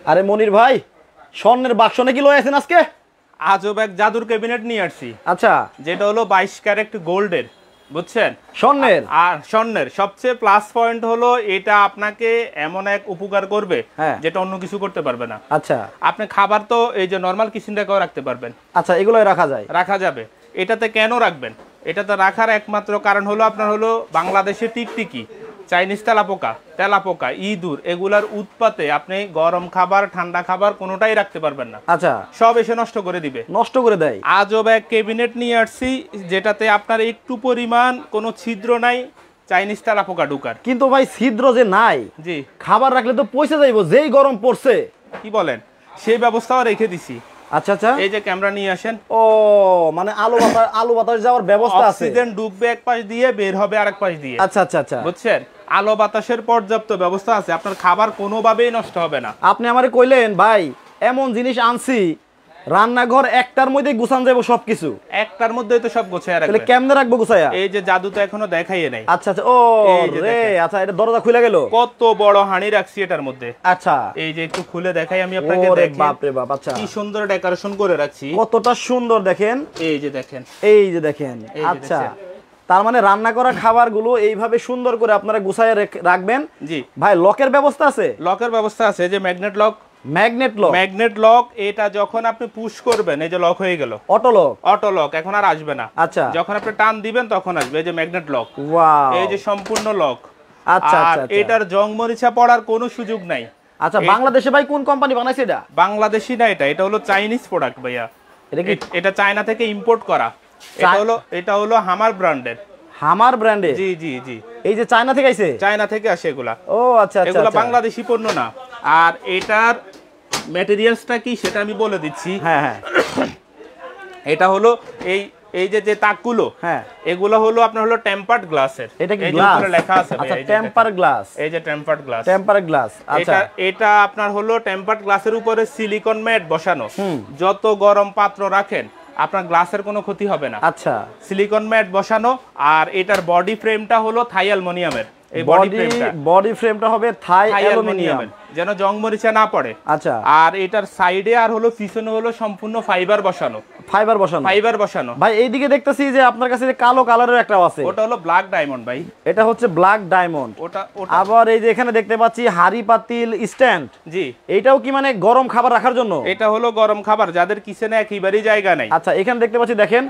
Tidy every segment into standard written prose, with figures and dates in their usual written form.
আরে মনির ভাই, স্বর্ণের বাক্স নাকি লয়ে আছেন আজকে? আজব এক জাদুর ক্যাবিনেট নিয়ে আসছি। আচ্ছা, যেটা হলো 22 ক্যারেট গোল্ডের, বুঝছেন? স্বর্ণের? আর স্বর্ণের সবচেয়ে প্লাস পয়েন্ট হলো এটা আপনাকে এমন এক উপকার করবে যেটা অন্য কিছু করতে পারবে না। আচ্ছা, আপনি খাবার তো এই যে নরমাল কিচেন রেখেও রাখতে পারবেন। আচ্ছা, এগুলোই রাখা যায়? রাখা যাবে। এটাতে কেন রাখবেন? এটাতে রাখার একমাত্র কারণ হলো আপনার হলো বাংলাদেশে টিকটিকি, চাইনিজ তেলাপোকা, ইঁদুর এগুলার উৎপাতে আপনি গরম খাবার ঠান্ডা খাবার কোনোটাই রাখতে পারবেন না। আচ্ছা, সব এসে নষ্ট করে দিবে, নষ্ট করে দেয়। আজব এক ক্যাবিনেট নিয়ে আসছি যেটাতে আপনার একটু পরিমাণ কোনো ছিদ্র নাই চাইনিজ তেলাপোকা ঢুকার। কিন্তু ভাই ছিদ্র যে নাই, জি, খাবার রাখলে তো পয়সা যাইবো, যেই গরম পড়ছে। কি বলেন? সেই ব্যবস্থাও রেখে দিছি। আচ্ছা আচ্ছা, এই যে ক্যামেরা নিয়ে আসেন। ও মানে আলো বাতাস যাওয়ার ব্যবস্থা আছে? অক্সিজেন ঢুকবে এক পাশ দিয়ে, বের হবে আরেক পাশ দিয়ে। আচ্ছা আচ্ছা আচ্ছা, বুঝছেন? আলো বাতাসের পর্যাপ্ত ব্যবস্থা আছে, আপনার খাবার কোনোভাবেই নষ্ট হবে না। আপনি আমারে কইলেন ভাই এমন জিনিস আনছি রান্নাঘর একটার মধ্যে গুছান যাবো সবকিছু। একটার মধ্যেই তো সব গোছায় রাখবেন। তাহলে কেমনে রাখবো গুছায়া? এই যে জাদু তো এখনো দেখাইয়ে নাই। আচ্ছা আচ্ছা, ও রে, আচ্ছা, এটা দরজা খুলে গেল। কত বড় হাঁড়ি রাখছি এটার মধ্যে। আচ্ছা, এই যে একটু খুলে দেখাই আমি আপনাকে, ওরে দেখেন। বাপ রে বাপ, আচ্ছা, কি সুন্দর ডেকোরেশন করে রাখছি, কতটা সুন্দর দেখেন। এই যে দেখেন, এই যে দেখেন। আচ্ছা, তার মানে রান্না করা খাবারগুলো এইভাবে সুন্দর করে আপনারা গুছায় রাখবেন। জি ভাই, লকের ব্যবস্থা আছে? লকের ব্যবস্থা আছে, যে ম্যাগনেট লক। এটা যখন আপনি পুশ করবেন এই যে লক হয়ে গেল, অটো লক এখন আর আসবে না। আচ্ছা, যখন আপনি টান দিবেন তখন আসবে। এই যে ম্যাগনেট লক, ওয়াও, এই যে সম্পূর্ণ লক। আচ্ছা আচ্ছা, এটার জং মরিচা পড়ার কোনো সুযোগ নাই। আচ্ছা, বাংলাদেশে ভাই কোন কোম্পানি বানাইছে এটা? বাংলাদেশি না, এটা হলো চাইনিজ প্রোডাক্ট ভাইয়া। এটা চায়না থেকে ইম্পোর্ট করা। এটা হলো হামার ব্র্যান্ডের। হামার ব্র্যান্ডের? জি জি জি। এই যে চায়না থেকে আইছে? চায়না থেকে আসে এগুলা। ও আচ্ছা আচ্ছা, এগুলা বাংলাদেশি পণ্য না। আর এটার ম্যাটেরিয়ালসটা কি সেটা আমি বলে দিচ্ছি। হ্যাঁ হ্যাঁ, এটা হলো এই যে তাকগুলো, হ্যাঁ, এগুলো হলো আপনার হলো টেম্পারড গ্লাসের। এটা কি এই যে গ্লাস? উপরে লেখা আছে ভাই, আচ্ছা, এই যে টেম্পার গ্লাস। এই যে টেম্পারড গ্লাস। আচ্ছা, এটা আপনার হলো টেম্পারড গ্লাসের উপরে সিলিকন ম্যাট বসানো। যত গরম পাত্র রাখেন আপনার গ্লাসের কোনো ক্ষতি হবে না। আচ্ছা, সিলিকন ম্যাট বসানো। আর এটার বডি ফ্রেমটা হলো থাই অ্যালুমিনিয়ামের। এই বডি ফ্রেমটা হবে থাই অ্যালুমিনিয়াম, যেন জং মরিচা না পড়ে। আচ্ছা, আর এটার সাইডে আর হলো পিছনে হলো সম্পূর্ণ ফাইবার বসানো। ভাই এইদিকে দেখতেছি যে আপনার কাছে কালো কালারের একটা আছে, ওটা হলো ব্ল্যাক ডায়মন্ড ভাই। এটা হচ্ছে ব্ল্যাক ডায়মন্ড। ওটা আবার এই যে এখানে দেখতে পাচ্ছি হাড়ি পাতিল স্ট্যান্ড। জি, এটাও কি মানে গরম খাবার রাখার জন্য? এটা হলো গরম খাবার, যাদের কিচেনে একেবারেই জায়গা নাই। আচ্ছা, এখানে দেখতে পাচ্ছি দেখেন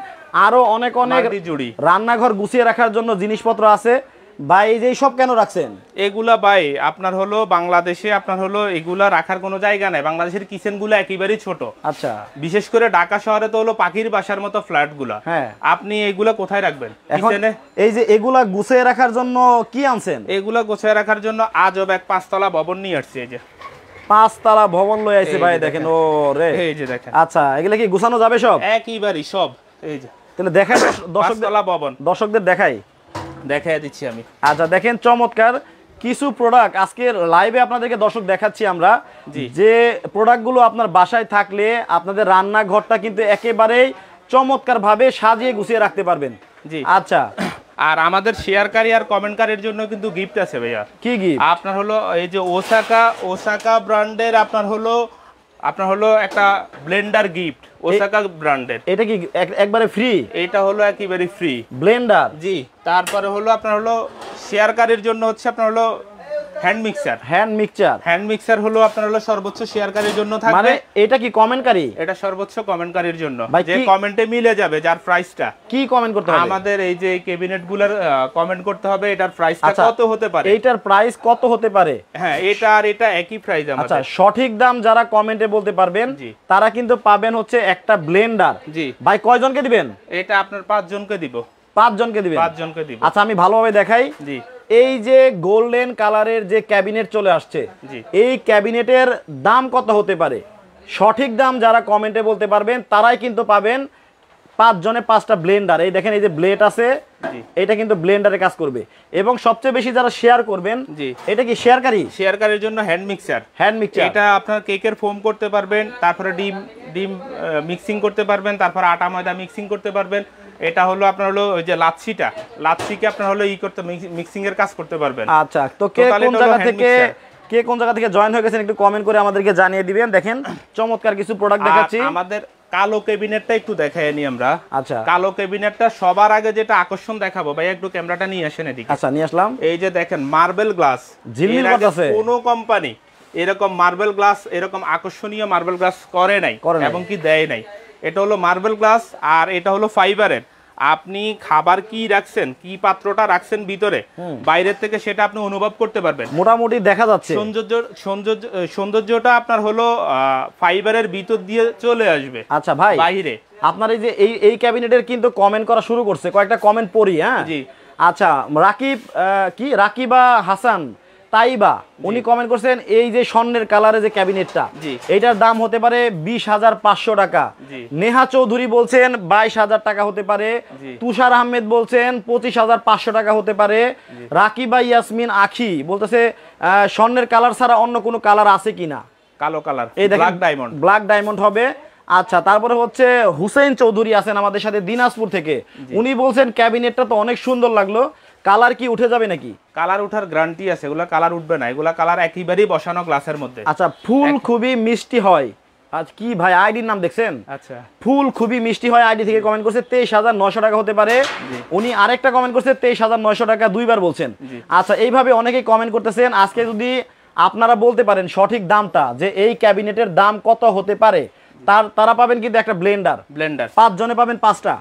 আরো অনেক জুড়ি রান্নাঘর গুছিয়ে রাখার জন্য জিনিসপত্র আছে। ভাই এই যে সব কেন রাখছেন এগুলা? ভাই আপনার হলো বাংলাদেশে আপনার হলো এগুলা রাখার কোনো জায়গা নাই। বাংলাদেশের কিচেনগুলো একেবারেই ছোট। আচ্ছা, বিশেষ করে ঢাকা শহরে তো হলো পাখির বাসার মতো ফ্ল্যাটগুলা। হ্যাঁ, আপনি এগুলা কোথায় রাখবেন? কিচেনে। এই যে এগুলা গুছিয়ে রাখার জন্য কি আনছেন? এগুলা গুছিয়ে রাখার জন্য আজব এক 5 তলা ভবন নিয়ে আসছে। এই যে 5 তলা ভবন লই আইছে ভাই, দেখেন। ও রে, এই যে দেখেন। আচ্ছা, এগুলা কি গুছানো যাবে সব? একেবারেই সব। এই যে তাহলে দেখেন, 5 তলা ভবন দর্শকদের দেখাই দিচ্ছি আমি। আচ্ছা, দেখেন চমৎকার কিছু প্রোডাক্ট আজকে লাইভে আপনাদেরকে দর্শক দেখাচ্ছি আমরা, যে প্রোডাক্টগুলো আপনার বাসায় থাকলে আপনাদের রান্নাঘরটা কিন্তু একেবারেই চমৎকার ভাবে সাজিয়ে গুছিয়ে রাখতে পারবেন। জি, আচ্ছা। আর আমাদের শেয়ারকারী আর কমেন্টকারীর জন্য কিন্তু গিফট আছে ভাইয়া। কি গিফট? আপনার হলো এই যে ওসাকা ব্র্যান্ডের আপনার হলো একটা ব্লেন্ডার গিফট, ওসাকা ব্র্যান্ডের। এটা কি একবারে ফ্রি? এটা হলো একেবারে ফ্রি ব্লেন্ডার। জি। তারপরে হলো আপনার হলো শেয়ারকারীর জন্য হচ্ছে আপনার হলো হ্যান্ড মিক্সার হলো আপনার হলো সর্বোচ্চ শেয়ারকারীর জন্য থাকবে। মানে এটা কি কমেন্টকারী? এটা সর্বোচ্চ কমেন্টকারীর জন্য, যে কমেন্টে মিলে যাবে, যার প্রাইসটা। কি কমেন্ট করতে হবে? আমাদের এই যে ক্যাবিনেটগুলোর কমেন্ট করতে হবে এটার প্রাইসটা কত হতে পারে। এটার প্রাইস কত হতে পারে? হ্যাঁ, এটা আর এটা একই প্রাইস আমাদের। আচ্ছা, সঠিক দাম যারা কমেন্টে বলতে পারবেন তারা কিন্তু পাবেন হচ্ছে একটা ব্লেন্ডার। জি ভাই, কয়জনকে দিবেন? এটা আপনার 5 জনকে দিব। 5 জনকে দিবেন? 5 জনকে দিব। আচ্ছা, আমি ভালোভাবে দেখাই। জি, এই যে গোল্ডেন কালারের যে ক্যাবিনেট চলে আসছে, এই ক্যাবিনেটের দাম কত হতে পারে? সঠিক দাম যারা কমেন্টে বলতে পারবেন তারাই কিন্তু পাবেন 5 জনে 5টা ব্লেন্ডার। এই দেখেন, এই যে ব্লেড আছে, এটা কিন্তু ব্লেন্ডারে কাজ করবে। এবং সবচেয়ে বেশি যারা শেয়ার করবেন, এটা কি শেয়ারকারীর জন্য হ্যান্ড মিক্সার। এটা আপনার কেকের ফোম করতে পারবেন, তারপরে ডিম মিক্সিং করতে পারবেন, তারপর আটা ময়দা মিক্সিং করতে পারবেন। এটা হলো আপনার হলো ওই যে লাচ্ছিকে আপনার হলো করতে মিক্সিং এর কাজ করতে পারবেন। আচ্ছা, তো কে কোন জায়গা থেকে কে কোন জায়গা থেকে জয়েন হয়ে গেছেন একটু কমেন্ট করে আমাদেরকে জানিয়ে দিবেন। দেখেন চমৎকার কিছু প্রোডাক্ট দেখাচ্ছি। আমাদের কালো ক্যাবিনেটটা একটু দেখায় নি আমরা। আচ্ছা, কালো ক্যাবিনেটটা সবার আগে যেটা আকর্ষণ দেখাবো ভাই, একটু ক্যামেরাটা নিয়ে আসেন এদিকে। আচ্ছা, নিয়ে আসলাম। এই যে দেখেন মার্বেল গ্লাস, ঝিলমিল করতেছে। কোনো কোম্পানি এরকম মার্বেল গ্লাস, এরকম আকর্ষণীয় মার্বেল গ্লাস করে নাই এবং কি দেয় নাই। এটা হলো মার্বেল গ্লাস আর এটা হলো ফাইবারের। আপনি খাবার কি রাখছেন, কি পাত্রটা রাখছেন ভিতরে, বাইরের থেকে সেটা আপনি অনুভব করতে পারবেন, মোটামুটি দেখা যাচ্ছে। সৌন্দর্যটা আপনার হলো ফাইবারের ভিতর দিয়ে চলে আসবে। আচ্ছা ভাই, বাইরে আপনার এই যে এই ক্যাবিনেটের কিন্তু কমেন্ট করা শুরু করছে, কয়েকটা কমেন্ট পড়ি। হ্যাঁ জি। আচ্ছা, রাকিবা হাসান তাইবা উনি কমেন্ট করছেন এই যে স্বর্ণের কালারে যে ক্যাবিনেটটা, এইটার দাম হতে পারে 20,500 টাকা। নেহা চৌধুরী বলছেন 22,000 টাকা হতে পারে। তুষার আহমেদ বলছেন 25,500 টাকা হতে পারে। রাকিবা ইয়াসমিন আখি বলতেছে স্বর্ণের কালার ছাড়া অন্য কোনো কালার আছে কিনা। কালো কালার, এই দেখেন ব্ল্যাক ডায়মন্ড, ব্ল্যাক ডায়মন্ড হবে। আচ্ছা, তারপরে হচ্ছে হুসেন চৌধুরী আছেন আমাদের সাথে দিনাজপুর থেকে, উনি বলছেন ক্যাবিনেটটা তো অনেক সুন্দর লাগলো, কালার কি উঠে যাবে নাকি? কালার উঠার গ্যারান্টি আছে, এগুলা কালার উঠবে না, এগুলা কালার একেবারেই বসানো গ্লাসের মধ্যে। আচ্ছা, ফুল খুবই মিষ্টি হয়। আচ্ছা, কি ভাই আইডির নাম দেখছেন? আচ্ছা, ফুল খুবই মিষ্টি হয় আইডি থেকে কমেন্ট করছে 23,900 টাকা হতে পারে। উনি আরেকটা কমেন্ট করছে 23,900 টাকা, দুইবার বলছেন। আচ্ছা, এইভাবে অনেকেই কমেন্ট করতেছেন। আজকে যদি আপনারা বলতে পারেন সঠিক দামটা, যে এই ক্যাবিনেটের দাম কত হতে পারে, তারা পাবেন কিন্তু একটা ব্লেন্ডার। 5 জনে পাবেন 5টা।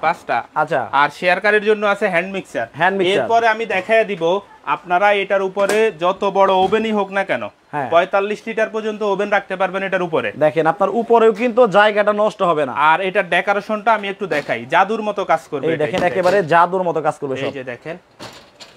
আচ্ছা, আর শেয়ারকারীর জন্য আছে হ্যান্ড মিক্সার। এরপরে আমি দেখায় দিব, আপনারা এটার উপরে যত বড় ওভেনই হোক না কেন 45 লিটার পর্যন্ত ওভেন রাখতে পারবেন এটার উপরে। দেখেন আপনার উপরেও কিন্তু জায়গাটা নষ্ট হবে না। আর এটার ডেকোরেশনটা আমি একটু দেখাই, জাদুর মতো কাজ করবে। এই দেখেন একেবারে জাদুর মতো কাজ করবে। এই যে দেখেন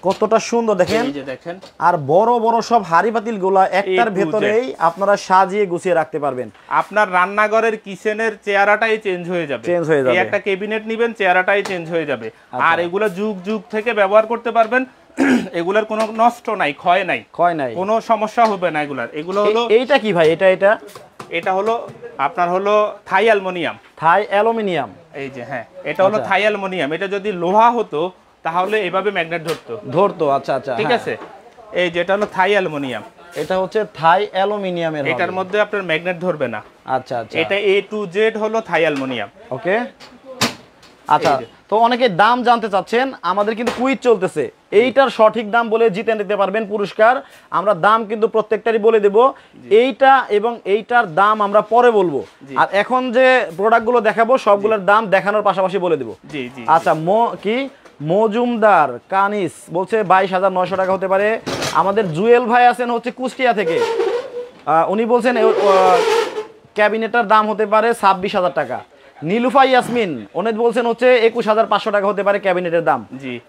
কতটা সুন্দর, দেখেন। এই যে দেখেন, আর বড় বড় সব হাড়ি পাতিল গুলা একটার ভেতরেই আপনারা সাজিয়ে গুছিয়ে রাখতে পারবেন। আপনার রান্নাঘরের কিচেনের চেহারাটাই চেঞ্জ হয়ে যাবে। এই একটা ক্যাবিনেট নিবেন, চেহারাটাই চেঞ্জ হয়ে যাবে। আর এগুলা যুগ যুগ থেকে ব্যবহার করতে পারবেন, এগুলার কোনো নষ্ট নাই, ক্ষয় নাই, কোনো সমস্যা হবে না এগুলার। এগুলো হলো, এইটা কি ভাই? এটা হলো আপনার হলো থাই অ্যালুমিনিয়াম। এই যে হ্যাঁ, এটা হলো থাই অ্যালুমিনিয়াম। এটা যদি লোহা হতো তাহলে এভাবে ম্যাগনেট ধরতো। আচ্ছা আচ্ছা, ঠিক আছে। এই যেটা হলো থাই অ্যালুমিনিয়াম, এটা হচ্ছে থাই অ্যালুমিনিয়ামের। এটার মধ্যে আপনার ম্যাগনেট ধরবে না। আচ্ছা আচ্ছা, এটা A to Z হলো থাই অ্যালুমিনিয়াম। ওকে। আচ্ছা, তো অনেকে দাম জানতে চাচ্ছেন, আমাদের কিন্তু কুইজ চলতেছে, এইটার সঠিক দাম বলে জিতে নিতে পারবেন পুরস্কার। আমরা দাম কিন্তু প্রত্যেকটারই বলে দেব, এইটা এবং এইটার দাম আমরা পরে বলবো। আর এখন যে প্রোডাক্টগুলো দেখাবো সবগুলোর দাম দেখানোর পাশাপাশি বলে দেব। আচ্ছা, মজুমদার কানিস বলছে 22,900 টাকা হতে পারে। আমাদের জুয়েল ভাই আছেন হচ্ছে কুষ্টিয়া থেকে, উনি বলছেন ক্যাবিনেটার দাম হতে পারে 26,000 টাকা। নীলুফা ইয়াসমিন উনি বলছেন হচ্ছে 21,500 টাকা হতে পারে ক্যাবিনেটের দাম।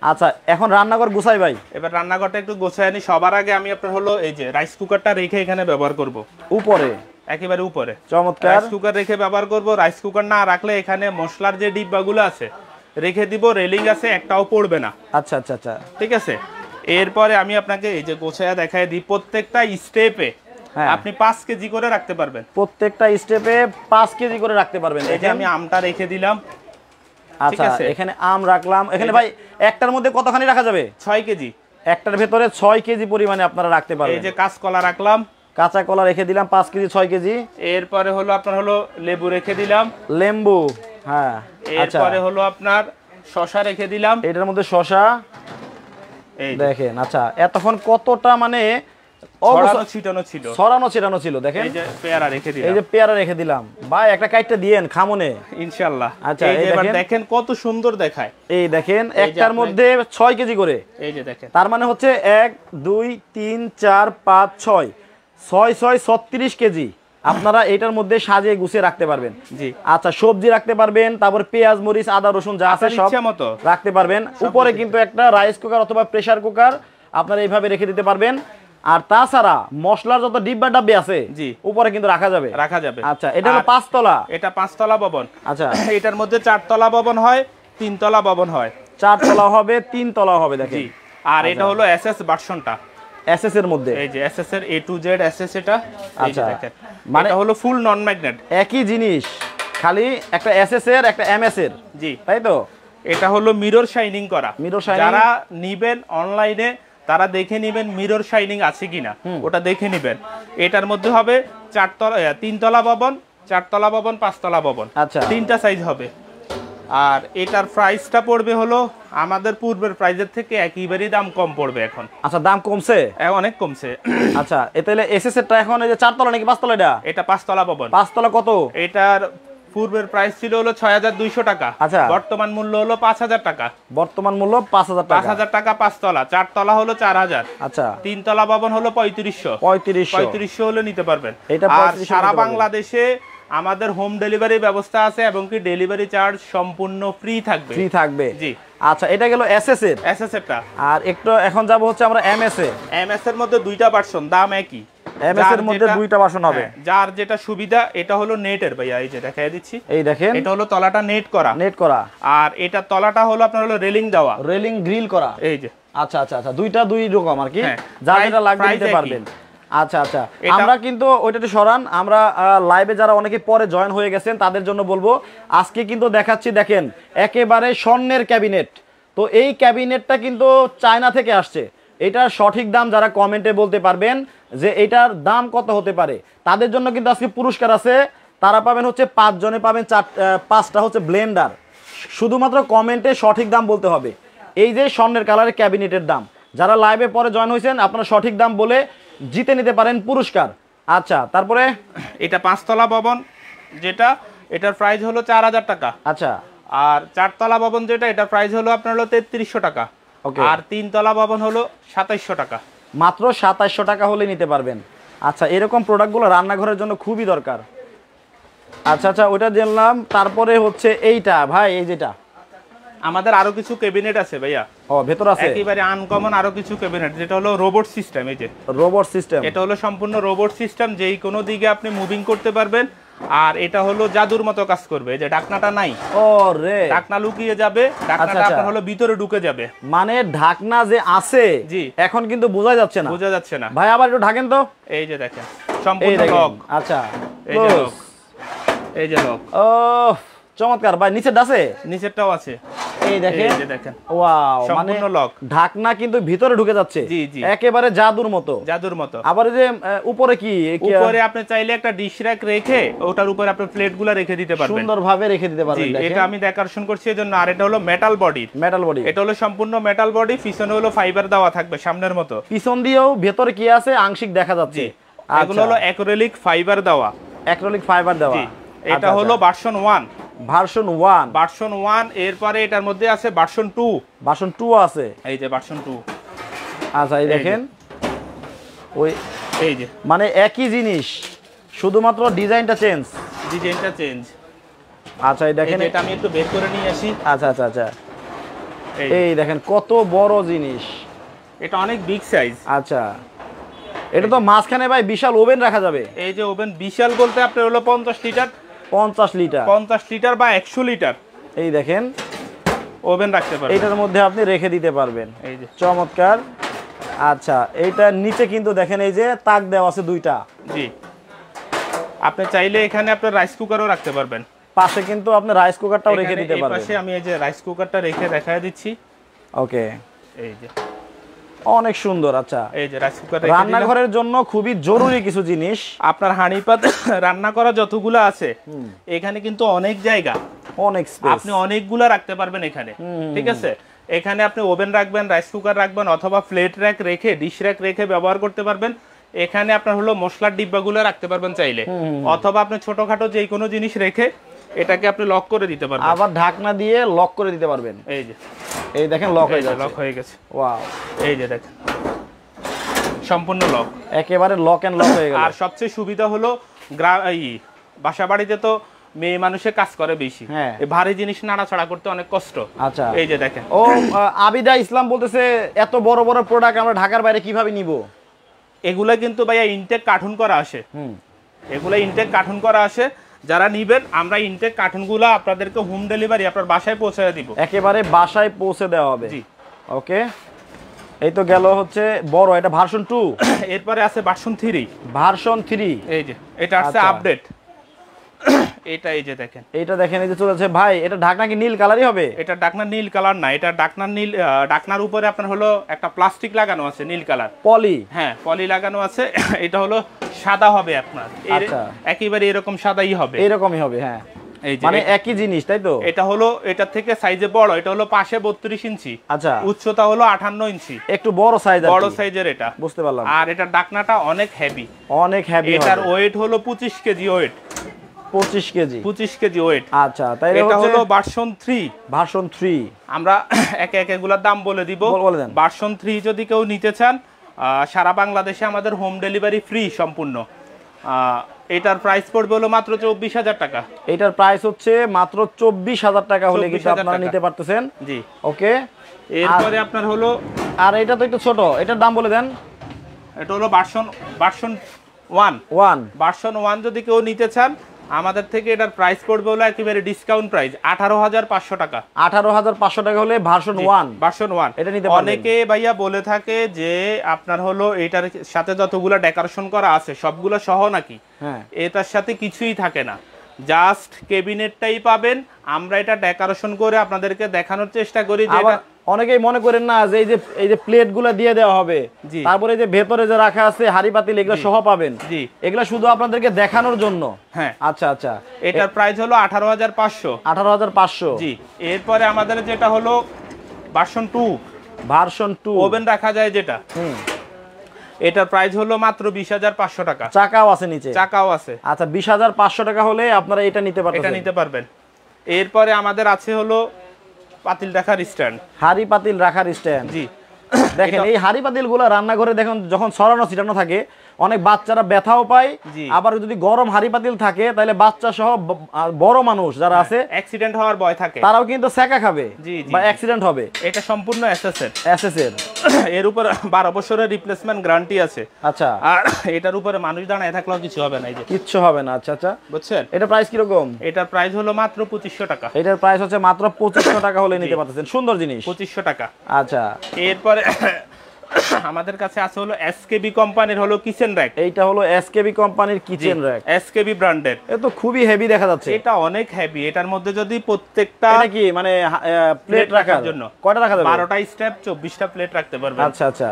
আচ্ছা, এখন রান্নাঘর গুছাই ভাই। এবার রান্নাঘরটা একটু গোছায় আনি। সবার আগে আমি আপনার হলো এই যে রাইস কুকারটা রেখে এখানে ব্যবহার করব, উপরে, একেবারে উপরে। চমৎকার। রাইস কুকার রেখে ব্যবহার করব। রাইস কুকার না রাখলে এখানে মশলার যে ডিব্বাগুলো আছে রেখে দিব, রেলিং আছে, একটাও পড়বে না। আচ্ছা আচ্ছা আচ্ছা, ঠিক আছে। এরপরে আমি আপনাকে এই যে গোছায়া দেখায় দিই, প্রত্যেকটা স্টেপে আপনি 5 কেজি করে রাখতে পারবেন। প্রত্যেকটা স্টেপে 5 কেজি করে রাখতে পারবেন। এই যে আমি আমটা রেখে দিলাম। আচ্ছা, এখানে আম রাখলাম। এখানে ভাই একটার মধ্যে কতখানি রাখা যাবে? 6 কেজি। একটার ভেতরে 6 কেজি পরিমাণে আপনারা রাখতে পারবেন। এই যে কাঁচকলা রাখলাম, কাঁচা কলা রেখে দিলাম 5 কেজি 6 কেজি। এরপরে হলো আপনার হলো লেবু রেখে দিলাম, লেম্বু। হ্যাঁ, এরপরে হলো আপনার শসা রেখে দিলাম, এটার মধ্যে শসা। এই দেখেন, আচ্ছা এতক্ষণ কতটা মানে ছড়ানো ছিটানো ছিল। দেখেন, এই যে পেয়ারা রেখে দিলাম, এই যে পেয়ারা রেখে দিলাম। ভাই একটা কাইটটা দিয়েন খামনে ইনশাআল্লাহ। আচ্ছা, এই যে এবার দেখেন কত সুন্দর দেখায়। এই দেখেন, একটার মধ্যে 6 কেজি করে। এই যে দেখেন, তার মানে হচ্ছে 1 2 3 4 5 6 6 6 36 কেজি আপনারা এটার মধ্যে সাজিয়ে গুছিয়ে রাখতে পারবেন। জি। আচ্ছা, সবজি রাখতে পারবেন, তারপর পেঁয়াজ মরিচ আদা রসুন যা আছে সব রাখতে পারবেন। উপরে কিন্তু একটা রাইস কুকার অথবা প্রেসার কুকার আপনারা এইভাবে রেখে দিতে পারবেন। আর তাছাড়া মশলার যত ডিব্বা ডাব্বি আছে উপরে কিন্তু রাখা যাবে। আচ্ছা, এটা হলো 5 তলা। এটা 5 তলা ভবন। আচ্ছা, এটার মধ্যে 4 তলা ভবন হয়, 3 তলা ভবন হয়। 4 তলা হবে, 3 তলা হবে। দেখেন, আর এটা হলো এসএস ভার্সনটা, এসএস এর মধ্যে। এই যে এসএস এর A to Z এসএস এটা। আচ্ছা, দেখেন, মানে হলো ফুল নন ম্যাগনেট, একই জিনিস, খালি একটা এসএস এর একটা এমএস এর। জি, তাই তো। এটা হলো মিরর শাইনিং করা। মিরর শাইনিং যারা নিবেন অনলাইনে তারা দেখে নেবেন মিরর শাইনিং আছে কিনা, ওটা দেখে নেবেন। এটার মধ্যে হবে 3 তলা ভবন, 4 তলা ভবন, 5 তলা ভবন, আচ্ছা 3টা সাইজ হবে। আর এটার প্রাইসটা পড়বে হলো আমাদের পূর্বের প্রাইসের থেকে একেবারেই দাম কম পড়বে এখন। আচ্ছা দাম কমছে? অনেক কমছে। আচ্ছা তাহলে এসএস এরটা এখন এই যে 4 তলা নাকি 5 তলা? এটা 5 তলা ভবন। 5 তলা কত? এটার পূর্বের প্রাইস ছিল হলো 6200 টাকা, আচ্ছা বর্তমান মূল্য হলো 5000 টাকা। বর্তমান মূল্য 5000 টাকা। 5000 টাকা 5 তলা, 4 তলা হলো 4000। আচ্ছা 3 তলা ভবন হলো 3500 হলে নিতে পারবেন। এটা আর সারা বাংলাদেশে আমাদের হোম ডেলিভারি ব্যবস্থা আছে এবং কি ডেলিভারি চার্জ সম্পূর্ণ ফ্রি থাকবে। জি আচ্ছা এটা গেল এসএস এরটা। আর একটু এখন যাব হচ্ছে আমরা এমএস এর মধ্যে দুইটা ভার্সন, দাম একই। এমএস এর মধ্যে দুইটা ভার্সন হবে। যার যেটা সুবিধা, এটা হলো নেটের ভাইয়া, এই যে দেখাই দিচ্ছি, এই দেখেন এটা হলো তলাটা নেট করা। আর এটা তলাটা হলো আপনার হলো রেলিং দেওয়া, রেলিং গ্রিল করা। এই যে আচ্ছা আচ্ছা আচ্ছা দুই রকম আর কি, যার যেটা লাগবে নিতে পারবেন। আচ্ছা আচ্ছা আমরা কিন্তু ওইটাতে সরান, আমরা লাইভে যারা অনেকে পরে জয়েন হয়ে গেছেন তাদের জন্য বলবো, আজকে কিন্তু দেখাচ্ছি দেখেন একেবারে স্বর্ণের ক্যাবিনেট। তো এই ক্যাবিনেটটা কিন্তু চায়না থেকে আসছে। এটার সঠিক দাম যারা কমেন্টে বলতে পারবেন যে এটার দাম কত হতে পারে, তাদের জন্য কিন্তু আজকে পুরস্কার আছে। তারা পাবেন হচ্ছে 5 জনে পাবেন 5টা হচ্ছে ব্লেন্ডার। শুধুমাত্র কমেন্টে সঠিক দাম বলতে হবে। এই যে স্বর্ণের কালারের ক্যাবিনেটের দাম, যারা লাইভে পরে জয়েন হয়েছেন আপনারা সঠিক দাম বলে জিতে নিতে পারেন পুরস্কার। আচ্ছা তারপরে এটা 5 তলা ভবন যেটা, এটার প্রাইস হলো 4000 টাকা। আচ্ছা আর 4 তলা ভবন যেটা, এটার প্রাইস হলো আপনার হলো 3300 টাকা। আর 3 তলা ভবন হলো 2700 টাকা। মাত্র 2700 টাকা হলে নিতে পারবেন। আচ্ছা এরকম প্রোডাক্টগুলো রান্নাঘরের জন্য খুবই দরকার। আচ্ছা আচ্ছা ওটা জানলাম। তারপরে হচ্ছে এইটা ভাই, এই যেটা আমাদের আরো কিছু ক্যাবিনেট আছে ভাইয়া। ভেতর আছে একেবারে আনকমন আরো কিছু ক্যাবিনেট, যেটা হলো রোবট সিস্টেম। এই যে রোবট সিস্টেম, এটা হলো সম্পূর্ণ রোবট সিস্টেম, যেই কোনো দিকে আপনি মুভিং করতে পারবেন। আর এটা হলো জাদুর মতো কাজ করবে। এই যে ঢাকনাটা নাই, ঢাকনা লুকিয়ে যাবে, ঢাকনাটা আপনার হলো ভিতরে ঢুকে যাবে। মানে ঢাকনা যে আছে জি এখন কিন্তু বোঝা যাচ্ছে না ভাই, আবার একটু ঢাকেন তো। এই যে দেখেন সম্পূর্ণ লক। আচ্ছা এই যে লক, এই যে লক। ও চমৎকার ভাই। নিচেরটা আছে? নিচেরটাও আছে, এই দেখেন, এই যে দেখেন। ওয়াও, সম্পূর্ণ লক, ঢাকনা কিন্তু ভিতরে ঢুকে যাচ্ছে। জি জি একেবারে জাদুর মতো। আবার যে উপরে কি, উপরে আপনি চাইলে একটা ডিশ র‍্যাক রেখে ওটার উপরে আপনি প্লেটগুলো রেখে দিতে পারবেন, সুন্দরভাবে রেখে দিতে পারবেন। দেখেন এটা আমি ডেকোরেশন করছি এজন্য। আর এটা হলো মেটাল বডি, এটা হলো সম্পূর্ণ মেটাল বডি। পিছনে হলো ফাইবার দেওয়া থাকবে সামনের মতো, পিছন দিয়েও ভেতরে কি আছে আংশিক দেখা যাচ্ছে। এগুলো হলো অ্যাক্রিলিক ফাইবার দেওয়া, এটা হলো ভার্সন 1। এরপরে এটার মধ্যে আছে ভার্সন 2 আছে। এই যে ভার্সন 2। আচ্ছা এই দেখেন, ওই এই যে মানে একই জিনিস, শুধুমাত্র ডিজাইনটা চেঞ্জ। আচ্ছা এই দেখেন, এটা আমি একটু বের করে নিয়ে আসি। আচ্ছা আচ্ছা আচ্ছা এই দেখেন কত বড় জিনিস, এটা অনেক বিগ সাইজ। আচ্ছা এটা তো মাঝখানে ভাই বিশাল ওভেন রাখা যাবে। এই যে ওভেন বিশাল বলতে আপনার হলো 50 লিটার বা 100 লিটার। এই দেখেন ওভেন রাখতে পারবেন, এটার মধ্যে আপনি রেখে দিতে পারবেন। এই যে চমৎকার। আচ্ছা এইটার নিচে কিন্তু দেখেন এই যে তাক দেওয়া আছে 2টা। জি আপনি চাইলে এখানে আপনার রাইস কুকারও রাখতে পারবেন। পাশে কিন্তু আপনি রাইস কুকারটাও রেখে দিতে পারবেন। এই পাশে আমি এই যে রাইস কুকারটা রেখে দেখায় দিচ্ছি। ওকে এই যে অনেক সুন্দর। আচ্ছা এই যে রাইস কুকার রান্নাঘরের জন্য খুবই জরুরি কিছু জিনিস। আপনার হাঁড়ি পাতিল রান্না করা যতগুলো আছে এখানে কিন্তু অনেক জায়গা, অনেক স্পেস, আপনি অনেকগুলা রাখতে পারবেন এখানে। ঠিক আছে, এখানে আপনি ওভেন রাখবেন, রাইস কুকার রাখবেন, অথবা প্লেট র‍্যাক রেখে, ডিশ র‍্যাক রেখে ব্যবহার করতে পারবেন। এখানে আপনার হলো মশলার ডিব্বাগুলো রাখতে পারবেন চাইলে, অথবা আপনি ছোটখাটো যে কোনো জিনিস রেখে এটাকে আপনি লক করে দিতে পারবেন, আবার ঢাকনা দিয়ে লক করে দিতে পারবেন। এই যে এই দেখেন লক হয়ে গেছে। ওয়াও, এই যে দেখেন সম্পূর্ণ লক, একেবারে লক এন্ড লক হয়ে গেল। আর সবচেয়ে সুবিধা হলো বাসা বাড়িতে তো মেয়ে মানুষে কাজ করে বেশি, এই ভারী জিনিস নাড়াচাড়া করতে অনেক কষ্ট। আচ্ছা এই যে দেখেন। ও আবিদা ইসলাম বলতেছে এত বড় বড় প্রোডাক্ট আমরা ঢাকার বাইরে কিভাবে নিব? এগুলা কিন্তু ভাইয়া ইনটেক কার্টুন করা আসে, এগুলা ইনটেক কার্টুন করা আসে। যারা নিবেন আমরা ইনটেক কার্টুনগুলো আপনাদেরকে হোম ডেলিভারি আপনার বাসায় পৌঁছে দিব, একেবারে বাসায় পৌঁছে দেওয়া হবে। জি ওকে, এই তো গেল হচ্ছে বড়, এটা ভার্সন 2। এরপরে আছে ভার্সন 3। ভার্সন 3, এই যে এটা আছে আপডেট। এটা এই যে দেখেন, এটা দেখেন এই যে চলেছে ভাই, এটা ঢাকনা কি নীল কালারই হবে? এটা ডাকনা নীল কালার না, এটা ডাকনা নীল, ডাকনার উপরে আপনার হলো একটা প্লাস্টিক লাগানো আছে নীল কালার, পলি। হ্যাঁ পলি লাগানো আছে। এটা হলো সাদা হবে আপনার, আচ্ছা। একেবারে এরকম সাদাই হবে, এরকমই হবে, হ্যাঁ এই যে মানে একই জিনিস তাই তো? এটা হলো এটা থেকে সাইজে বড়, এটা হলো পাশে 32 ইঞ্চি, আচ্ছা, উচ্চতা হলো 58 ইঞ্চি, একটু বড় সাইজ, বড় সাইজের এটা, বুঝতে পারলাম। আর এটা ডাকনাটা অনেক হেভি, অনেক হেভি। এটার ওয়েট হলো 25 kg weight, 25 kg, 25 kg weight. আচ্ছা, তাই এটা হলো ভার্সন 3, ভার্সন 3। আমরা একে একে এগুলোর দাম বলে দিব। বলে দেন। ভার্সন 3 যদি কেউ নিতে চান, সারা বাংলাদেশে আমাদের হোম ডেলিভারি ফ্রি সম্পূর্ণ। এটার প্রাইস পড়বে হলো মাত্র 24,000 টাকা। এটার প্রাইস হচ্ছে মাত্র 24,000 টাকা হলে কিন্তু আপনারা নিতে পারতেছেন। জি, ওকে। এরপরে আপনার হলো, আর এটা তো একটু ছোট, এটার দাম বলে দেন। এটা হলো ভার্সন 1। ভার্সন 1 যদি কেউ নিতে চান আমাদের থেকে, এটার প্রাইস পড়বে হলো একেবারে ডিসকাউন্ট প্রাইস 18,500 টাকা। 18,500 টাকা হলে ভার্সন 1। ভার্সন 1 এটা নিতে পারবেন। অনেকে ভাইয়া বলে থাকে যে আপনার হলো এটার সাথে যতগুলো ডেকোরেশন করা আছে সবগুলো সহ নাকি? হ্যাঁ, এটার সাথে কিছুই থাকে না, জাস্ট ক্যাবিনেটটাই পাবেন। আমরা এটা ডেকোরেশন করে আপনাদেরকে দেখানোর চেষ্টা করি যে আবার অনেকেই মনে করেন না যে এই যে প্লেটগুলো দিয়ে দেওয়া হবে, তারপরে এই যে ভেতরে যে রাখা আছে হাড়ি পাতিল, এগুলো সহ পাবেন। জি, এগুলো শুধু আপনাদেরকে দেখানোর জন্য। হ্যাঁ, আচ্ছা আচ্ছা। এটার প্রাইস হলো 18,500। 18,500। জি, এরপরে আমাদের যেটা হলো ভার্সন 2, ভার্সন 2 ওভেন রাখা যায় যেটা, এটার প্রাইস হলো মাত্র 20,500 টাকা। চাকাও আছে নিচে? চাকাও আছে। আচ্ছা, 20,500 টাকা হলে আপনারা এটা নিতে পারবেন। এরপরে আমাদের আছে হলো পাতিল রাখার স্ট্যান্ড, হাড়ি পাতিল রাখার স্ট্যান্ড। জি, দেখেন এই হাড়ি পাতিল গুলো রান্নাঘরে দেখুন যখন ছড়ানো ছিটানো থাকে, অনেক বাচ্চারা ব্যথাও পায়। আবার যদি গরম হাড়ি পাতিল থাকে তাহলে বাচ্চা সহ বড় মানুষ যারা আছে অ্যাক্সিডেন্ট হওয়ার ভয় থাকে, তারাও কিন্তু সেকা খাবে বা অ্যাক্সিডেন্ট হবে। এটা সম্পূর্ণ এসএসএর। এর উপর 12 বছরের রিপ্লেসমেন্ট গ্যারান্টি আছে। আচ্ছা, আর এটার উপরে মানুষ দাঁড়ায় থাকলেও কিছু হবে না, এই যে কিচ্ছু হবে না। আচ্ছা আচ্ছা, বুঝছেন। এটা প্রাইস কি রকম? এটার প্রাইস হলো মাত্র 2500 টাকা। এটার প্রাইস হচ্ছে মাত্র 2500 টাকা হলে নিতে পারতেছেন। সুন্দর জিনিস, 2500 টাকা। আচ্ছা, এরপরে আমাদের কাছে আছে হলো এসকেবি কোম্পানির হলো কিচেন র‍্যাক। এইটা হলো এসকেবি কোম্পানির কিচেন র‍্যাক, এসকেবি ব্র্যান্ডের। এটা তো খুবই হেভি দেখা যাচ্ছে। এটা অনেক হেভি। এটার মধ্যে যদি প্রত্যেকটা, এটা কি মানে প্লেট রাখার জন্য কয়টা রাখা যাবে? 12টা স্টেপ 24টা প্লেট রাখতে পারবেন। আচ্ছা আচ্ছা।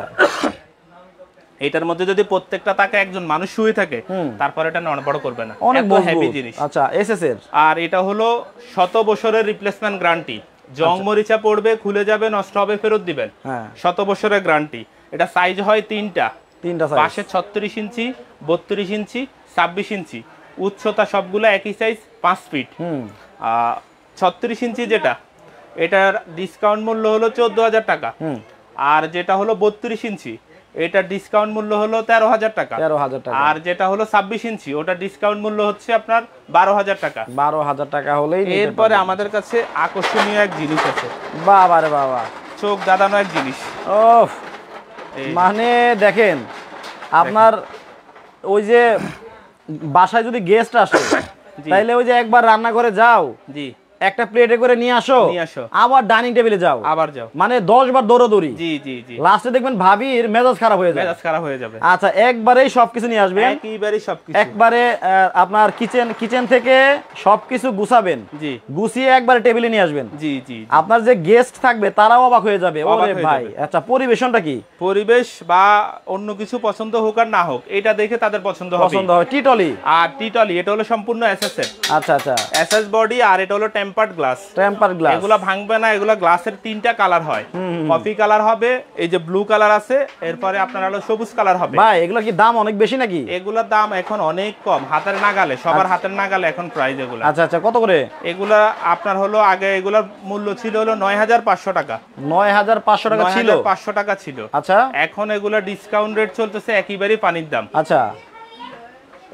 এটার মধ্যে যদি প্রত্যেকটা তাকে একজন মানুষ শুয়ে থাকে, তারপর এটা নড়বড় করবে না, অনেক হেভি জিনিস। আচ্ছা, এসএস এর। আর এটা হলো 100 বছরের রিপ্লেসমেন্ট গ্যারান্টি। জং মরিচা পড়বে, খুলে যাবে, নষ্ট হবে, ফেরত দিবেন। হ্যাঁ, 100 বছরের গ্যারান্টি। এটা সাইজ হয় তিনটা সাইজ, পাশে 36 ইঞ্চি, 32 ইঞ্চি, 26 ইঞ্চি। উচ্চতা সবগুলো একই সাইজ, 5 ফিট। 36 ইঞ্চি যেটা, এটার ডিসকাউন্ট মূল্য হলো 14,000 টাকা। আর যেটা হলো 32 ইঞ্চি, এটার ডিসকাউন্ট মূল্য হলো 13,000 টাকা। আর যেটা হলো 26 ইঞ্চি, ওটার ডিসকাউন্ট মূল্য হচ্ছে আপনার 12,000 টাকা। 12,000 টাকা হলেই। এরপরে আমাদের কাছে আকর্ষণীয় এক জিনিস আছে। বাবা রে বাবা, চোখ দাদানো এক জিনিস। ওফ, মানে দেখেন আপনার ওই যে বাসায় যদি গেস্ট আসে তাইলে ওই যে একবার রান্না করে যাও, জি, একটা প্লেটে করে নিয়ে আসো, আবার ডাইনিং টেবিলে যাও, আবার যাও, মানে 10 বার দৌড়াদৌড়ি। জি জি জি, লাস্টে দেখবেন ভাবির মেজাজ খারাপ হয়ে যাবে। আচ্ছা, একবারেই সবকিছু নিয়ে আসবেন, একবারে আপনার কিচেন থেকে সবকিছু গুছাবেন, জি, গুছিয়ে একবারে টেবিলে নিয়ে আসবেন। জি জি, আপনার যে গেস্ট থাকবে তারাও অবাক হয়ে যাবে। ওরে ভাই, আচ্ছা পরিবেশনটা কি? পরিবেশ বা অন্য কিছু পছন্দ হোক আর না হোক, এটা দেখে তাদের পছন্দ হয়। টিটলি, আর টিটলি এটা হলো সম্পূর্ণ এসএস এর। আচ্ছা আচ্ছা, এসএস বডি। আর এটা হলো টেম্পারড গ্লাস। এগুলা ভাঙবে না। এগুলা গ্লাসের 3টা কালার হয়। কফি কালার হবে, এই যে ব্লু কালার আছে, এরপরে আপনার হলো সবুজ কালার হবে। ভাই এগুলা কি দাম অনেক বেশি নাকি? এগুলার দাম এখন অনেক কম, হাতের নাগালে, সবার হাতের নাগালে এখন প্রাইস এগুলা। আচ্ছা আচ্ছা, কত করে এগুলা? আপনার হলো আগে এগুলার মূল্য ছিল হলো 9,500 টাকা। 9,500 টাকা ছিল? 9,500 টাকা ছিল। আচ্ছা, এখন এগুলা ডিসকাউন্ট রেট চলতেছে একেবারে পানির দাম। আচ্ছা,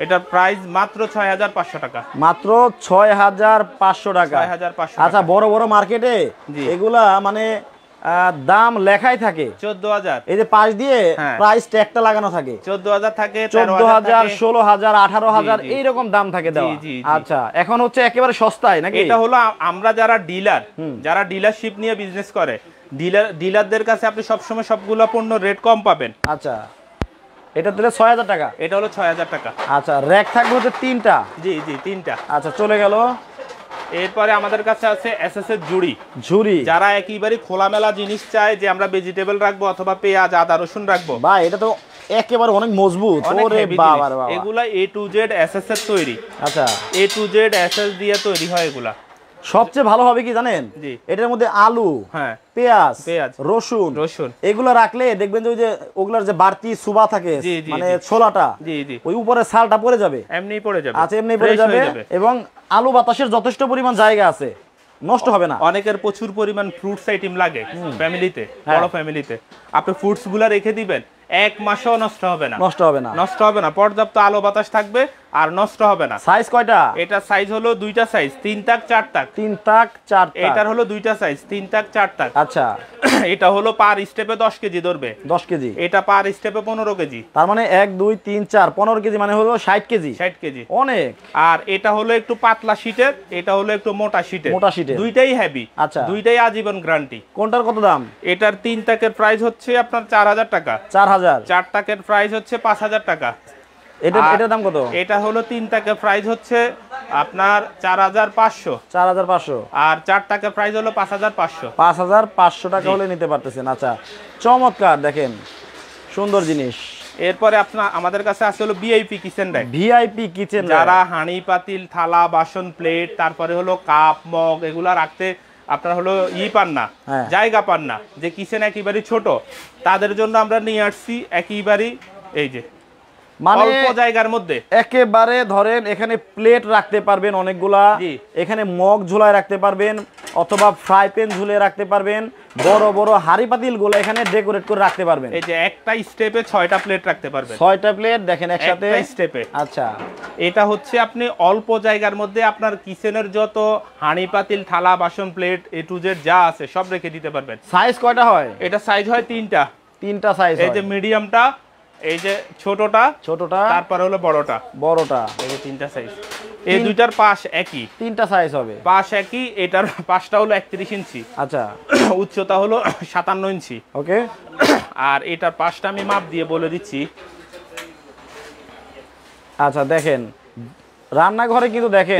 এটার প্রাইস মাত্র 6,500 টাকা। মাত্র 6,500 টাকা। 6,500। আচ্ছা, বড় বড় মার্কেটে এগুলা মানে দাম লেখাই থাকে 14,000। এই যে পাশ দিয়ে প্রাইস ট্যাগটা লাগানো থাকে, 14,000 থাকে, 14,000, 16,000, 18,000 এইরকম দাম থাকে দেওয়া। আচ্ছা, এখন হচ্ছে একেবারে সস্তায় নাকি? এটা হলো আমরা যারা ডিলারশিপ নিয়ে বিজনেস করে, ডিলারদের কাছে আপনি সবসময় সবগুলো পণ্য রেট কম পাবেন। আচ্ছা, এটা দিলে 6000 টাকা। এটা হলো 6000 টাকা। আচ্ছা, র‍্যাক থাকবে হচ্ছে 3টা। জি জি 3টা। আচ্ছা, চলে গেল। এরপরে আমাদের কাছে আছে এসএস এর ঝুড়ি। ঝুড়ি যারা একেবারে খোলামেলা জিনিস চায় যে আমরা ভেজিটেবল রাখবো অথবা পেঁয়াজ আদা রসুন রাখবো, ভাই এটা তো একেবারে অনেক মজবুত। ওরে বাবা রে বাবা, এগুলা A to Z এসএস এর তৈরি। আচ্ছা, A to Z এসএস দিয়ে তৈরি হয় এগুলা। সবচেয়ে ভালো হবে কি জানেন, এটার মধ্যে আলু, হ্যাঁ, পেঁয়াজ, রসুন এগুলো রাখলে দেখবেন যে ওই যে ওগুলার যে বাড়তি সুবা থাকে, মানে ছোলাটা, ওই উপরে ছালটা পড়ে যাবে, এমনিই পড়ে যাবে। আচ্ছা, এমনি পড়ে যাবে। এবং আলু বাতাসের যথেষ্ট পরিমাণ জায়গা আছে, নষ্ট হবে না। অনেকের প্রচুর পরিমাণ ফ্রুটস আইটেম লাগে ফ্যামিলিতে, বড় ফ্যামিলিতে। আপনি ফ্রুটস গুলা রেখে দিবেন, 1 মাসও নষ্ট হবে না। নষ্ট হবে না, পর্যাপ্ত আলো বাতাস থাকবে আর নষ্ট হবে না। সাইজ কয়টা? এটা সাইজ হলো 2টা সাইজ, 3 তাক 4 তাক। 3 তাক 4 তাক। এটার হলো 2টা সাইজ, 3 তাক 4 তাক। আচ্ছা, এটা হলো পার স্টেপে 10 কেজি ধরবে। 10 কেজি। এটা পার স্টেপে 15 কেজি। তার মানে 1 2 3 4 15 কেজি, মানে হলো 60 কেজি। 60 কেজি অনেক। আর এটা হলো একটু পাতলা শীটের, এটা হলো একটু মোটা শীটের। দুইটাই হেভি। আচ্ছা, দুইটাই আজীবন গ্যারান্টি। কোনটার কত দাম? এটার 3 তাকের প্রাইস হচ্ছে আপনার 4000 টাকা। 4000। 4 তাকের প্রাইস হচ্ছে 5000 টাকা। এটার দাম কত? এটা হলো 3 টাকার প্রাইস হচ্ছে আপনার 4500। 4500। আর 4 টাকার প্রাইস হলো 5500। 5500 টাকা হলে নিতে পারতেছেন। আচ্ছা, চমৎকার, দেখেন সুন্দর জিনিস। এরপরে আপনার আমাদের কাছে আছে হলো VIP kitchen rack. VIP kitchen rack, যারা হাঁড়ি পাতিল থালা বাসন প্লেট তারপরে হলো কাপ মগ এগুলা রাখতে আপনার হলো পান না, জায়গা পান না, যে কিচেন একেবারে ছোট, তাদের জন্য আমরা নিয়ে আসছি একেবারে এই যে মানে অল্প জায়গার মধ্যে একেবারে ধরেন এখানে প্লেট রাখতে পারবেন অনেকগুলা, এখানে মগ ঝুলায় রাখতে পারবেন অথবা ফ্রাই প্যান ঝুলিয়ে রাখতে পারবেন, বড় বড় হাঁড়ি পাতিল গুলো এখানে ডেকোরেট করে রাখতে পারবেন। এই যে একটা স্টেপে 6টা প্লেট রাখতে পারবেন। 6টা প্লেট দেখেন একসাথে একটা স্টেপে। আচ্ছা, এটা হচ্ছে আপনি অল্প জায়গার মধ্যে আপনার কিচেনের যত হাঁড়ি পাতিল থালা বাসন প্লেট A to Z যা আছে সব রেখে দিতে পারবেন। সাইজ কয়টা হয়? এটা সাইজ হয় 3টা সাইজ। এই যে মিডিয়ামটা, এই যে ছোটটা, তারপর হলো বড়টা। এই যে 3টা সাইজ। এই দুইটার পাশ একই, 3টা সাইজ হবে, পাশ একই। এটার পাশটা হলো 31 ইঞ্চি। আচ্ছা, উচ্চতা হলো 57 ইঞ্চি। ওকে। আর এটার পাশটা আমি মাপ দিয়ে বলে দিচ্ছি। আচ্ছা, দেখেন রান্নাঘরে কিন্তু দেখেন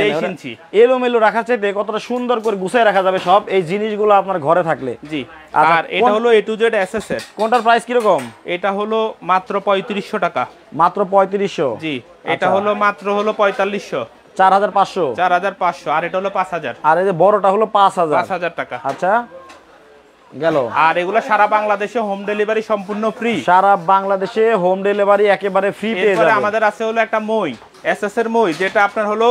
এলোমেলো রাখার চাইতে কতটা সুন্দর করে গুছিয়ে রাখা যাবে সব এই জিনিসগুলো আপনার ঘরে থাকলে। জি। আর এটা হলো A to Z এসএস এর। কোনটার প্রাইস কি রকম? এটা হলো মাত্র 3500 টাকা। মাত্র 3500? জি। এটা হলো মাত্র হলো 4500। 4500। 4500। আর এটা হলো 5000। আর এই যে বড়টা হলো 5000 টাকা। আচ্ছা, গেল। আর এগুলো সারা বাংলাদেশে হোম ডেলিভারি সম্পূর্ণ ফ্রি। সারা বাংলাদেশে হোম ডেলিভারি একেবারে ফ্রি পেয়ে যাবেন। আমাদের আছে হলো একটা মই, এসএস এর মই, যেটা আপনার হলো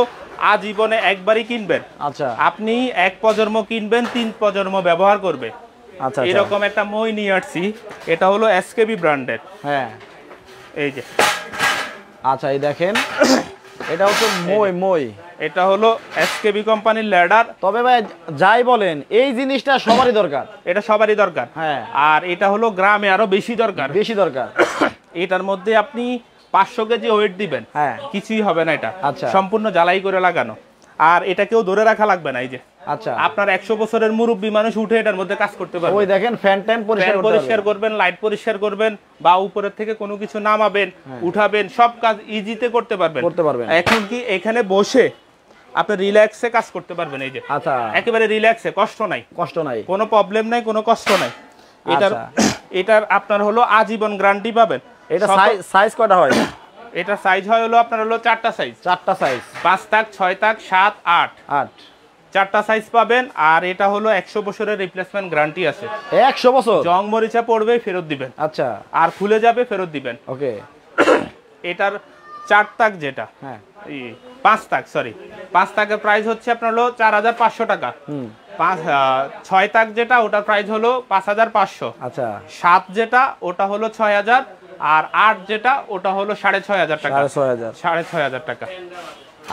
আজীবনে একবারই কিনবেন। আচ্ছা, আপনি এক প্রজন্ম কিনবেন, 3 প্রজন্ম ব্যবহার করবে। আচ্ছা, এরকম একটা মই নিয়ে আসছি। এটা হলো এসকেবি ব্র্যান্ডের। হ্যাঁ, এই যে। আচ্ছা, এই দেখেন এটা হচ্ছে মই। এটা হলো এসকেবি কোম্পানির ল্যাডার। তবে ভাই যাই বলেন এই জিনিসটা সবারই দরকার। এটা সবারই দরকার। হ্যাঁ। আর এটা হলো গ্রামে আরো বেশি দরকার। এটার মধ্যে আপনি 500 কেজি ওয়েট দিবেন, হ্যাঁ, কিছুই হবে না। এটা আচ্ছা, সম্পূর্ণ জ্বালাই করে লাগানো। আর এটা কেউ ধরে রাখা লাগবে না। এই যে, আচ্ছা, আপনার 100 বছরের মুরব্বী মানুষ উঠে এটার মধ্যে কাজ করতে পারবে। ওই দেখেন ফ্যান পরিষ্কার করবেন, লাইট পরিষ্কার করবেন, বা উপরের থেকে কোনো কিছু নামাবেন, উঠাবেন, সব কাজ ইজিতে করতে পারবেন। এখন কি এখানে বসে আপনি রিল্যাক্সে কাজ করতে পারবেন। এই যে, আচ্ছা, একেবারে রিল্যাক্সে, কষ্ট নাই, কোনো প্রবলেম নাই, কোনো কষ্ট নাই। এটার আপনার হলো আজীবন গ্যারান্টি পাবেন। এটা সাইজ কয়টা হয়? এটা সাইজ হয় হলো আপনার হলো 4টা সাইজ। 5 তাক 6 তাক 7 8 4টা সাইজ পাবেন। আর এটা হলো 100 বছরের রিপ্লেসমেন্ট গ্যারান্টি আছে। 100 বছর? জং মরিচা পড়বে, ফেরত দিবেন। আচ্ছা। আর খুলে যাবে, ফেরত দিবেন। ওকে। এটার 4 তাক যেটা, হ্যাঁ, 5 তাক, সরি 5 তাকের প্রাইস হচ্ছে আপনার হলো 4500 টাকা। 6 তাক যেটা, ওটার প্রাইস হলো 5500। আচ্ছা। 7 যেটা, ওটা হলো 6000। আর 8 যেটা, ওটা হলো 6500 টাকা। 6500 টাকা।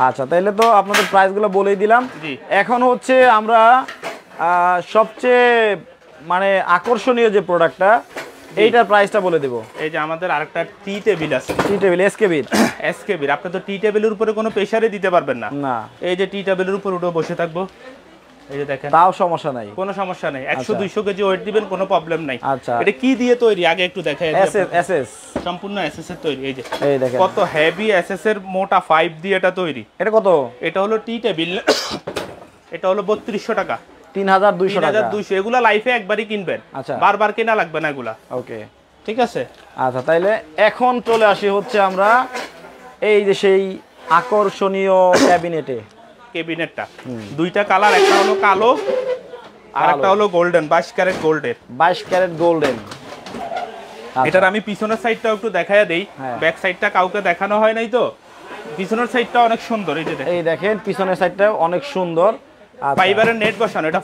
আচ্ছা, তাইলে তো আপনাদের প্রাইসগুলো বলেই দিলাম। এখন হচ্ছে আমরা সবচেয়ে মানে আকর্ষণীয় যে প্রোডাক্টটা, এইটার প্রাইসটা বলে দেব। এই যে আমাদের আরেকটা টি টেবিল আছে। টি টেবিল এসকেবির। আপনি তো টি টেবিলের উপরে কোনো প্রেসারে দিতে পারবেন না। না। এই যে টি টেবিলের উপর উঠে বসে থাকবো, এই যে দেখেন, তাও সমস্যা নাই, কোনো সমস্যা নেই। 100-200 কেজি ওয়েট দিবেন, কোনো প্রবলেম নাই। আচ্ছা, এটা কি দিয়ে তৈরি আগে একটু দেখাই। এসএস, সম্পূর্ণ এসএস এর তৈরি। এই যে এই দেখেন কত হেভি এসএস এর মোটা 5 দিয়ে এটা তৈরি। এটা কত? এটা হলো টি টেবিল, এটা হলো 3200 টাকা, 3200 টাকা। 3200। এগুলা লাইফে একবারই কিনবেন, আচ্ছা, বারবার কেনা লাগবে না এগুলা। ওকে, ঠিক আছে। আচ্ছা, তাইলে এখন চলে আসি হচ্ছে আমরা এই যে সেই আকর্ষণীয় ক্যাবিনেটটা দুইটা কালার, একটা হলো কালো আর একটা হলো গোল্ডেন, 22 ক্যারেট গোল্ডের। 22 ক্যারেট গোল্ডেন। এটার আমি পিছনের সাইডটাও একটু দেখায়া দেই, ব্যাক সাইডটা কাউকে দেখানো হয় নাই তো। পিছনের সাইডটা অনেক সুন্দর, এই যে দেখেন, এই দেখেন পিছনের সাইডটাও অনেক সুন্দর। ফাইবারের নেট বসানো, এটা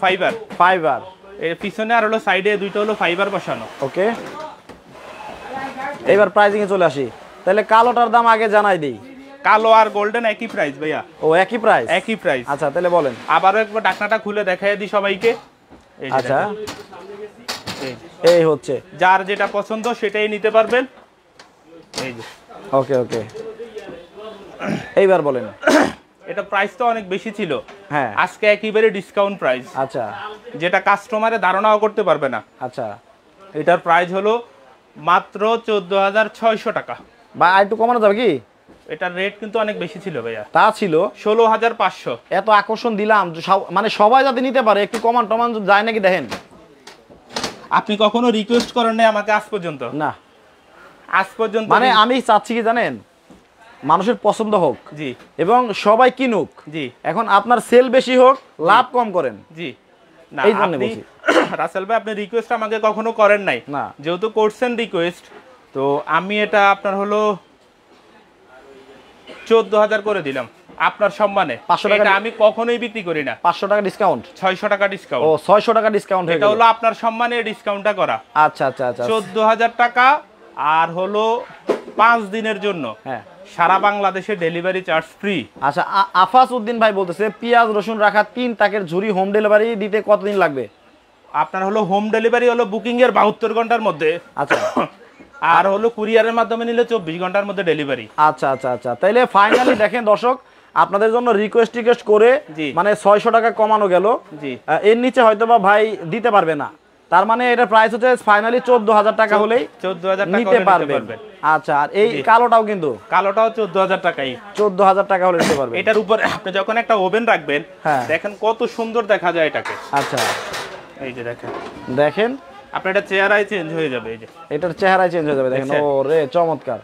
ফাইবার। এর পিছনে আর হলো সাইডে দুইটা হলো ফাইবার বসানো। ওকে, এবার প্রাইসিং এ চলে আসি। তাহলে কালোটার দাম আগে জানাই দেই। কালো আর গোল্ডেন একই প্রাইস ভাইয়া। ও, একই প্রাইস? একই প্রাইস। আচ্ছা, তাহলে বলেন। আবারও একবার ঢাকনাটা খুলে দেখাই দিই সবাইকে। আচ্ছা, এই হচ্ছে, যার যেটা পছন্দ সেটাই নিতে পারবেন। এই যে, ওকে ওকে, এইবার বলেন। এটা প্রাইস তো অনেক বেশি ছিল, হ্যাঁ, আজকে একেবারে ডিসকাউন্ট প্রাইস। আচ্ছা, যেটা কাস্টমারে ধারণাও করতে পারবে না। আচ্ছা, এটার প্রাইস হলো মাত্র 14600 টাকা। বা একটু কমানো যাবে কি? এটার রেট কিন্তু অনেক বেশি ছিল ভাইয়া, তা ছিল 16500। এত আকর্ষণ দিলাম, মানে সবাই যাতে নিতে পারে, একটু কমান টমান যায় নাকি দেখেন। আপনি কখনো রিকোয়েস্ট করেন না আমাকে আজ পর্যন্ত? না, আজ পর্যন্ত। মানে আমি চাচ্ছি কি জানেন, মানুষের পছন্দ হোক, জি, এবং সবাই কিনুক। জি, এখন আপনার সেল বেশি হোক, লাভ কম করেন। জি, না এই জন্য আপনি বলছি। রাসেল ভাই, আপনি রিকোয়েস্ট আমাকে কখনো করেন নাই না, যেহেতু করছেন রিকোয়েস্ট, তো আমি এটা আপনার হলো 14000 করে দিলাম আপনার সম্মানে। 500 টাকা এটা আমি কখনোই বিক্রি করি না। 500 টাকা ডিসকাউন্ট, 600 টাকা ডিসকাউন্ট। ও 600 টাকা ডিসকাউন্ট হয়ে এটা গেল। হলো আপনার সম্মানে ডিসকাউন্টটা করা। আচ্ছা আচ্ছা আচ্ছা, 14000 টাকা। আর হলো 5 দিনের জন্য হ্যাঁ, সারা বাংলাদেশে ডেলিভারি চার্জ ফ্রি। আচ্ছা, আফাস উদ্দিন ভাই বলতেছে পেঁয়াজ রসুন রাখা 3 টাকের ঝুড়ি হোম ডেলিভারি দিতে কতদিন লাগবে? আপনার হলো হোম ডেলিভারি হলো বুকিং এর 72 ঘন্টার মধ্যে। আচ্ছা, আর হলো কুরিয়ারের মাধ্যমে নিলে 24 ঘন্টার মধ্যে ডেলিভারি। আচ্ছা আচ্ছা আচ্ছা, তাইলে ফাইনালি দেখেন দর্শক, আপনাদের জন্য রিকোয়েস্ট করে মানে 600 টাকা কমানো গেল। জি, এর নিচে হয়তো বা ভাই দিতে পারবে না, তার মানে এটা প্রাইস হচ্ছে ফাইনালি 14000 টাকা হলেই 14000 টাকা নিতে নিতে পারবেন। পারবেন। আচ্ছা, আর এই কালোটাও কিন্তু কালোটাও 14000 টাকাই। 14000 টাকা হলে নিতে পারবেন। এটার উপরে আপনি যখন একটা ওভেন রাখবেন, হ্যাঁ, দেখেন কত সুন্দর দেখা যায় এটাকে। আচ্ছা, এই যে দেখেন, দেখেন আপনার এটা চেহারাই চেঞ্জ হয়ে যাবে। এই যে এটার চেহারা চেঞ্জ হয়ে যাবে, দেখেন। ও রে, চমৎকার।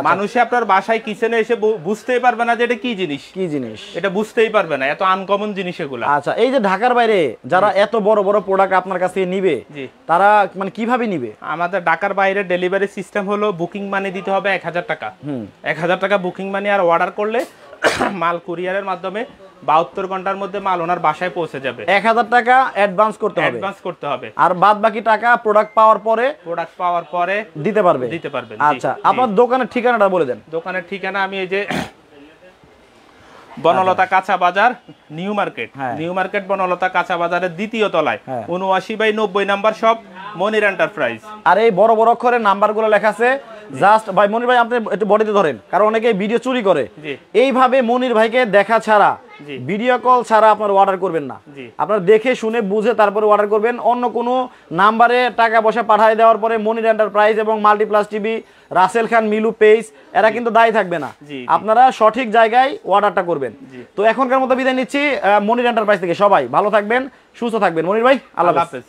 মানুষে আপনার বাসায় কিচেনে এসে বুঝতেই পারবে না যে এটা কি জিনিস। কি জিনিস এটা বুঝতেই পারবে না, এত আনকমন জিনিস এগুলা। আচ্ছা, এই যে ঢাকার বাইরে যারা এত বড় বড় প্রোডাক্ট আপনার কাছ থেকে নিবে, জি, তারা মানে কিভাবে নিবে? আমাদের ঢাকার বাইরে ডেলিভারি সিস্টেম হলো বুকিং মানি দিতে হবে 1000 টাকা। 1000 টাকা বুকিং মানি, আর অর্ডার করলে মাল কুরিয়ারের মাধ্যমে 72 ঘন্টার মধ্যে মাল ওনার বাসায় পৌঁছে যাবে। 1000 টাকা অ্যাডভান্স করতে হবে, আর বাদ বাকি টাকা প্রোডাক্ট পাওয়ার পরে দিতে পারবেন। আচ্ছা, আপনার দোকানের ঠিকানাটা বলে দেন। দোকানের ঠিকানা আমি এই যে বনলতা কাঁচা বাজার, নিউ মার্কেট বনলতা কাঁচা বাজারের দ্বিতীয় তলায় 79/90 নাম্বার শপ, মনির এন্টারপ্রাইজ। আর এই বড় বড় অক্ষরে নাম্বারগুলো লেখা আছে। জাস্ট ভাই, মনির ভাই আপনি একটু বডিতে ধরেন, কারণ অনেকে ভিডিও চুরি করে। এইভাবে মনির ভাইকে দেখা ছাড়া, ভিডিও কল ছাড়া আপনার অর্ডার করবেন না। আপনারা দেখে শুনে বুঝে তারপরে অর্ডার করবেন। অন্য কোনো নাম্বারে টাকা পয়সা পাঠিয়ে দেওয়ার পরে মনির এন্টারপ্রাইজ এবং মাল্টিপ্লাস টিভি, রাসেল খান মিলু পেজ, এরা কিন্তু দায়ী থাকবে না। আপনারা সঠিক জায়গায় অর্ডারটা করবেন। তো এখনকার মতো বিদায় নিচ্ছি মনির এন্টারপ্রাইজ থেকে। সবাই ভালো থাকবেন, সুস্থ থাকবেন। মনির ভাই, আল্লাহ হাফেজ।